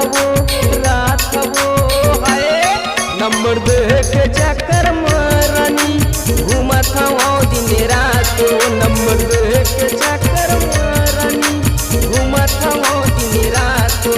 रात वो हाय नंबर दे के चक्कर मारानी घूमत हवो दिन रात नंबर दे के चक्कर मारानी घूमत हवो दिन रात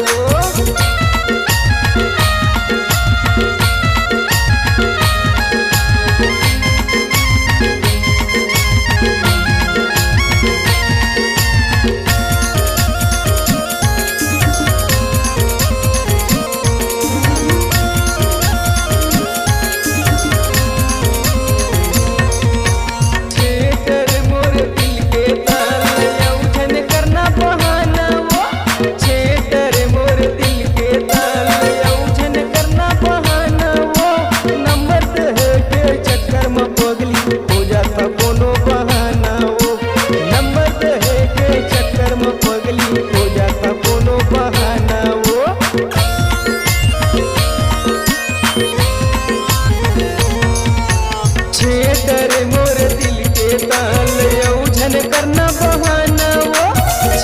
करना बहाना वो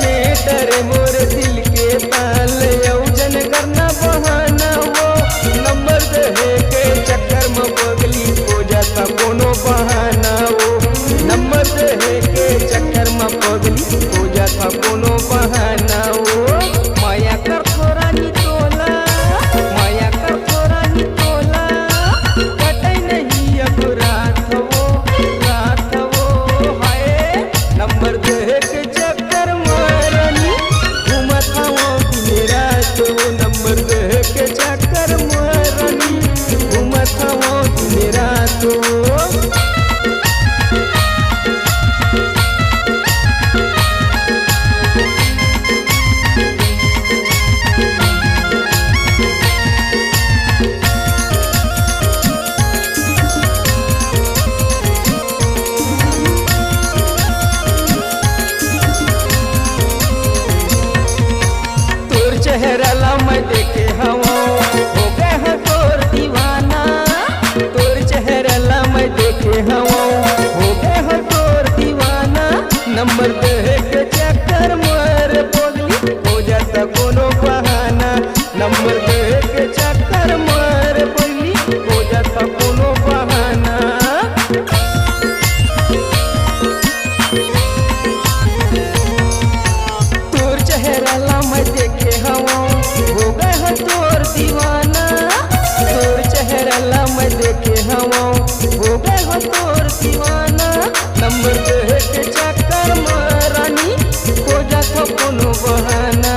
छेटर मोर दिल के ताल औजन करना बहाना वो नंबर दे के चक्कर में पगली हो जाता कोनो बहाना वो नंबर दे के चक्कर में पगली हो जाता कोनो बहाना वो माया कर थोड़ा नी तोला माया कर थोड़ा नी तोला कटे नहीं अब रात वो हाय नंबर दे के चक्कर मारनी घूमत हवो दिन रात नंबर दे के चक्कर मारनी घूमत हवो दिन रात चेहरा ला मैं देखे हवो हो गए हैं तोर दीवाना तोर चेहरा ला मैं देखे हवो हो गए हैं तोर दीवाना नंबर दे के चक्कर मार पगली हो जाता कोनो बहाना नंबर दे के चक्कर मार पगली हो जाता कोनो बहाना तोर चेहरा ला मैं देखे हवो हो गए हैं तोर दीवाना तोर चेहरा ला मैं देखे हवो हो गए हैं तोर दीवाना नंबर दे के चक्कर मारानी हो जाता कोनो बहाना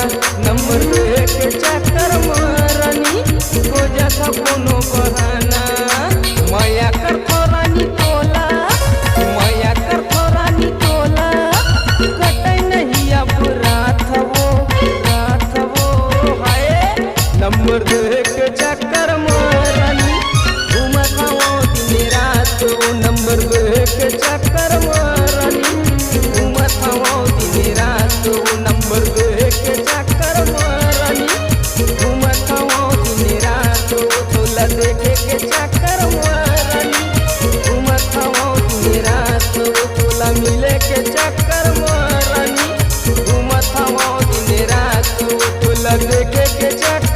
नंबर दे के चक्कर मारानी हो जाता कोनो बहाना माया कर थोड़ा नी तोला माया कर थोड़ा नी तोला कटे नहीं अब रात वो हाय नंबर दे के चक्कर मारानी घूमत हवो दिन रात नंबर दे के चक्कर मारानी घूमत हवो दिन रात नंबर दे के चक्कर मारानी घूमत हवो दिन रात तोला देखे के चक्कर मारानी घूमत हवो दिन रात तोला मिले के चक्कर मारानी घूमत हवो दिन रात तोला देखे के चक्कर